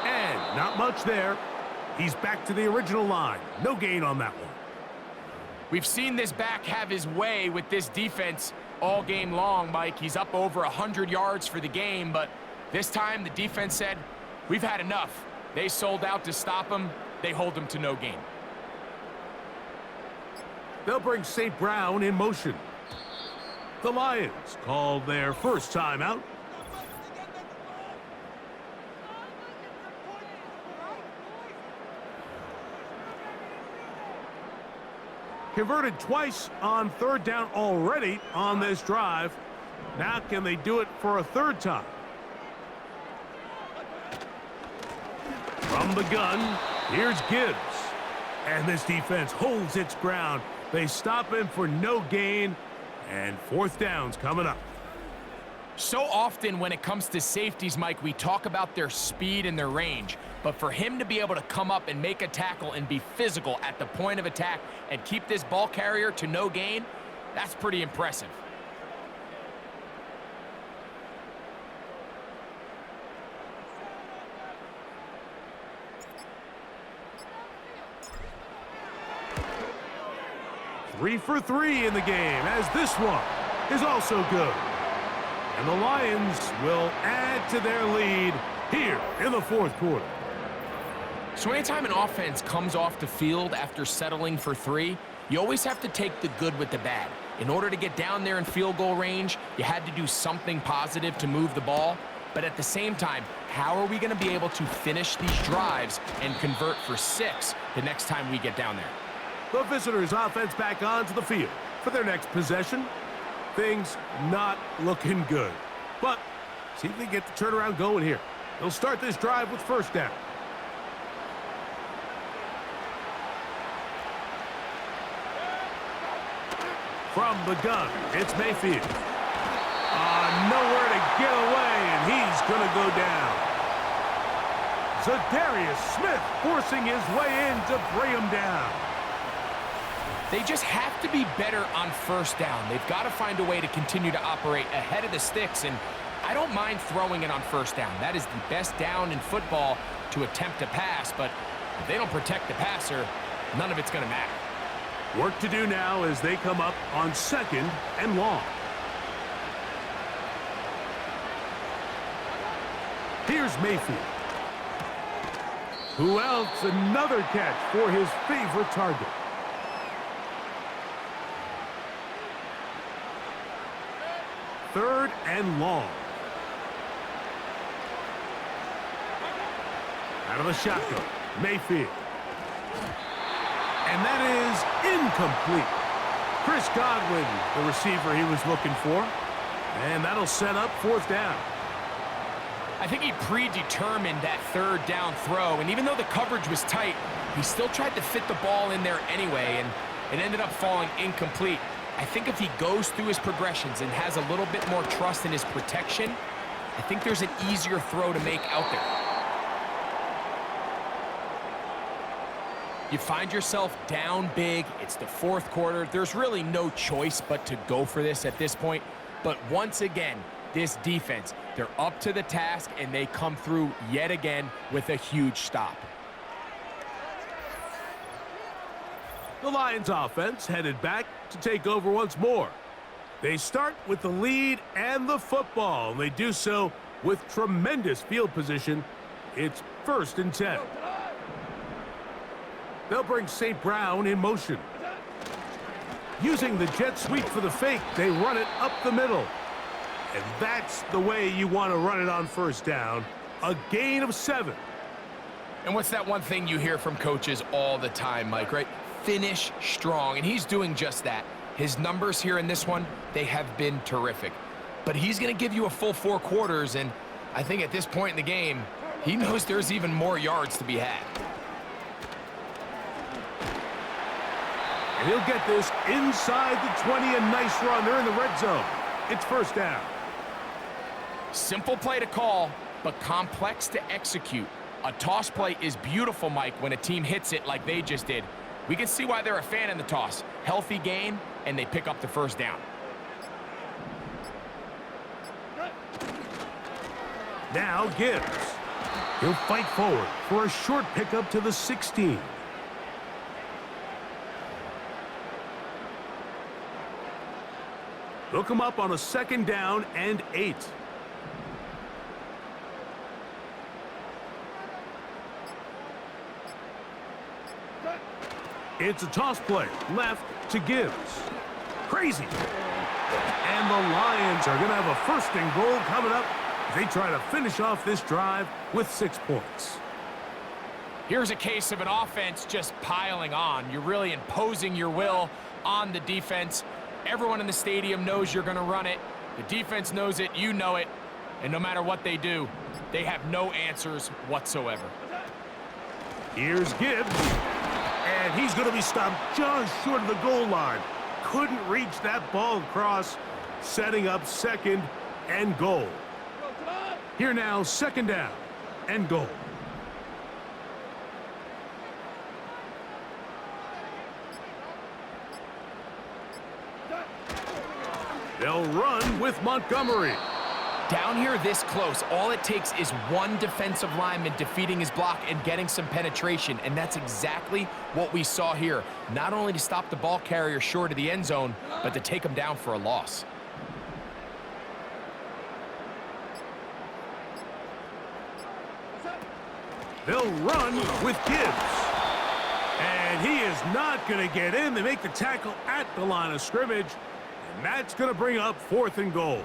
And not much there. He's back to the original line. No gain on that one. We've seen this back have his way with this defense all game long, Mike. He's up over 100 yards for the game, but this time the defense said, we've had enough. They sold out to stop him. They hold him to no gain. They'll bring St. Brown in motion. The Lions called their first timeout. Converted twice on 3rd down already on this drive. Now can they do it for a 3rd time? From the gun, here's Gibbs. And this defense holds its ground. They stop him for no gain, and 4th down's coming up. So often when it comes to safeties, Mike, we talk about their speed and their range. But for him to be able to come up and make a tackle and be physical at the point of attack and keep this ball carrier to no gain, that's pretty impressive. Three for 3 in the game, as this one is also good. And the Lions will add to their lead here in the 4th quarter. So anytime an offense comes off the field after settling for 3, you always have to take the good with the bad. In order to get down there in field goal range, you had to do something positive to move the ball. But at the same time, how are we going to be able to finish these drives and convert for 6 the next time we get down there? The visitors' offense back onto the field for their next possession. Things not looking good. But see if they get the turnaround going here. They'll start this drive with 1st down. From the gun, it's Mayfield. Nowhere to get away, and he's going to go down. Zadarius Smith forcing his way in to bring him down. They just have to be better on 1st down. They've got to find a way to continue to operate ahead of the sticks, and I don't mind throwing it on 1st down. That is the best down in football to attempt to pass, but if they don't protect the passer, none of it's going to matter. Work to do now as they come up on 2nd and long. Here's Mayfield. Who else? Another catch for his favorite target. Third and long. Out of the shotgun, Mayfield. And that is incomplete. Chris Godwin, the receiver he was looking for. And that'll set up 4th down. I think he predetermined that 3rd down throw, and even though the coverage was tight, he still tried to fit the ball in there anyway, and it ended up falling incomplete. I think if he goes through his progressions and has a little bit more trust in his protection, I think there's an easier throw to make out there. You find yourself down big. It's the fourth quarter. There's really no choice but to go for this at this point. But once again, this defense, they're up to the task, and they come through yet again with a huge stop. The Lions offense headed back to take over once more. They start with the lead and the football. They do so with tremendous field position. It's 1st and 10. They'll bring St. Brown in motion. Using the jet sweep for the fake, they run it up the middle. And that's the way you want to run it on 1st down. A gain of 7. And what's that one thing you hear from coaches all the time, Mike, right? Finish strong, and he's doing just that. His numbers here in this one, they have been terrific. But he's going to give you a full 4 quarters, and I think at this point in the game, he knows there's even more yards to be had. And he'll get this inside the 20, a nice run. They're in the red zone. It's 1st down. Simple play to call, but complex to execute. A toss play is beautiful, Mike, when a team hits it like they just did. We can see why they're a fan in the toss. Healthy game, and they pick up the 1st down. Now Gibbs. He'll fight forward for a short pickup to the 16. They'll come up on a 2nd down and 8. It's a toss play, left to Gibbs. Crazy. And the Lions are going to have a 1st and goal coming up. They try to finish off this drive with 6 points. Here's a case of an offense just piling on. You're really imposing your will on the defense. Everyone in the stadium knows you're going to run it. The defense knows it, you know it. And no matter what they do, they have no answers whatsoever. Here's Gibbs. And he's going to be stopped just short of the goal line. Couldn't reach that ball across, setting up 2nd and goal. Here now, 2nd down and goal. They'll run with Montgomery. Down here this close, all it takes is one defensive lineman defeating his block and getting some penetration, and that's exactly what we saw here. Not only to stop the ball carrier short of the end zone, but to take him down for a loss. They'll run with Gibbs. And he is not going to get in. They make the tackle at the line of scrimmage, and that's going to bring up 4th and goal.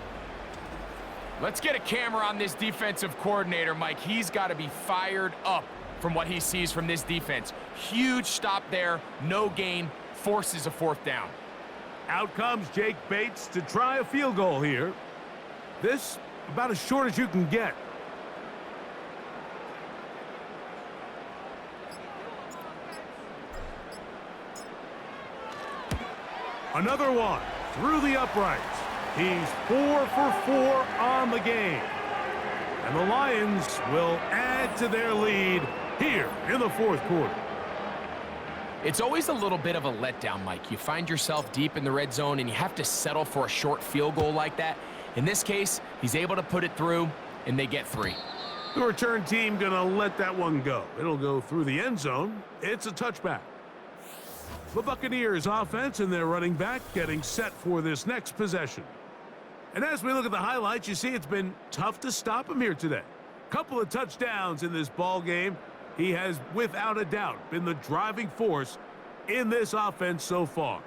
Let's get a camera on this defensive coordinator, Mike. He's got to be fired up from what he sees from this defense. Huge stop there, no gain, forces a 4th down. Out comes Jake Bates to try a field goal here. This about as short as you can get. Another one through the uprights. He's 4 for 4 on the game. And the Lions will add to their lead here in the 4th quarter. It's always a little bit of a letdown, Mike. You find yourself deep in the red zone and you have to settle for a short field goal like that. In this case, he's able to put it through, and they get 3. The return team gonna let that one go. It'll go through the end zone. It's a touchback. The Buccaneers offense and their running back getting set for this next possession. And as we look at the highlights, you see it's been tough to stop him here today. Couple of touchdowns in this ball game. He has, without a doubt, been the driving force in this offense so far.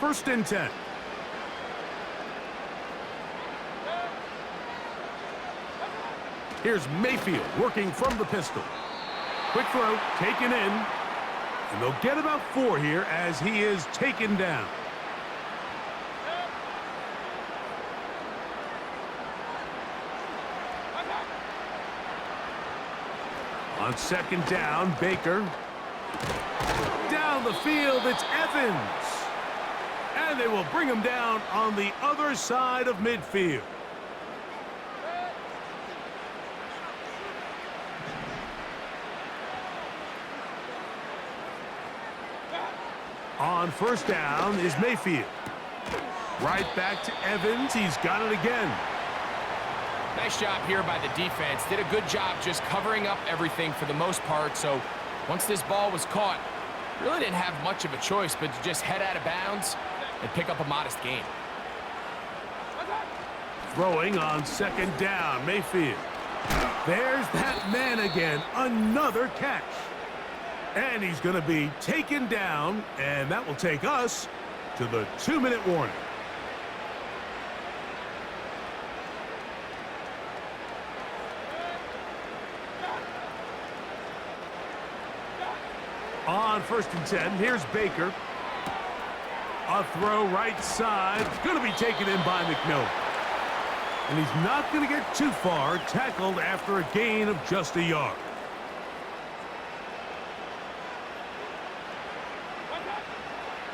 First and 10. Here's Mayfield working from the pistol. Quick throw, taken in. And they'll get about 4 here as he is taken down. On second down, Baker. Down the field, it's Evans. And they will bring him down on the other side of midfield. On first down is Mayfield. Right back to Evans. He's got it again. Nice job here by the defense. Did a good job just covering up everything for the most part. So once this ball was caught, really didn't have much of a choice but to just head out of bounds and pick up a modest gain. Throwing on second down, Mayfield. There's that man again. Another catch. And he's going to be taken down, and that will take us to the 2-minute warning. On first and 10, here's Baker. A throw right side. Going to be taken in by McMillan. And he's not going to get too far, tackled after a gain of just a yard.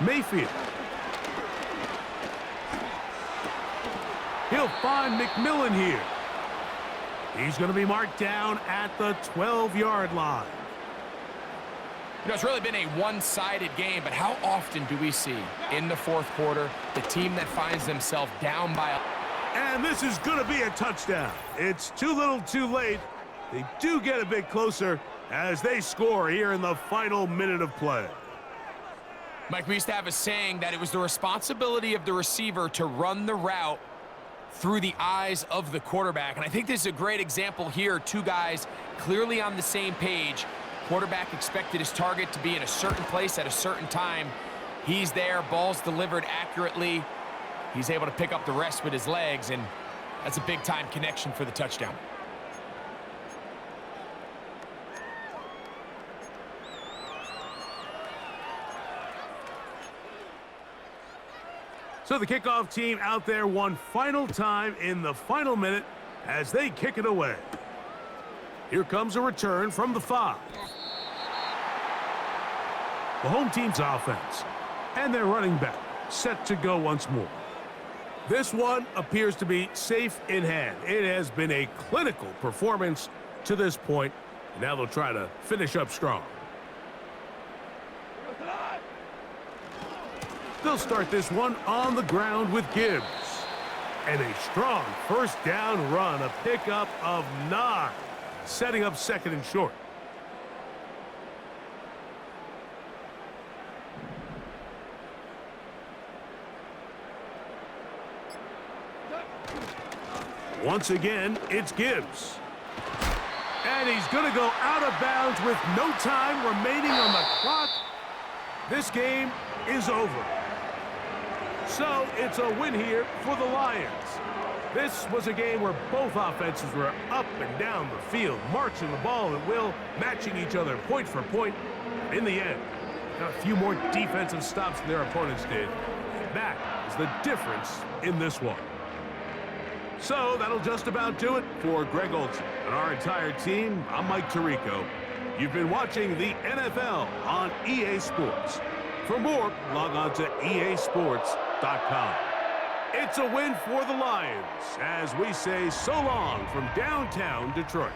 Mayfield. He'll find McMillan here. He's going to be marked down at the 12-yard line. You know, it's really been a one-sided game, but how often do we see in the fourth quarter the team that finds themselves down by a... And this is going to be a touchdown. It's too little too late. They do get a bit closer as they score here in the final minute of play. Mike, we used to have a saying that it was the responsibility of the receiver to run the route through the eyes of the quarterback. And I think this is a great example here. Two guys clearly on the same page. Quarterback expected his target to be in a certain place at a certain time. He's there, ball's delivered accurately. He's able to pick up the rest with his legs, and that's a big-time connection for the touchdown. So the kickoff team out there one final time in the final minute as they kick it away. Here comes a return from the 5. The home team's offense and their running back set to go once more. This one appears to be safe in hand. It has been a clinical performance to this point, and now they'll try to finish up strong. They'll start this one on the ground with Gibbs. And a strong first down run, a pickup of 9, setting up second and short. Once again, it's Gibbs. And he's going to go out of bounds with no time remaining on the clock. This game is over. So it's a win here for the Lions. This was a game where both offenses were up and down the field, marching the ball at will, matching each other point for point. In the end, got a few more defensive stops than their opponents did. That is the difference in this one. So that'll just about do it for Greg Olson and our entire team. I'm Mike Tirico. You've been watching the NFL on EA Sports. For more, log on to easports.com. It's a win for the Lions as we say so long from downtown Detroit.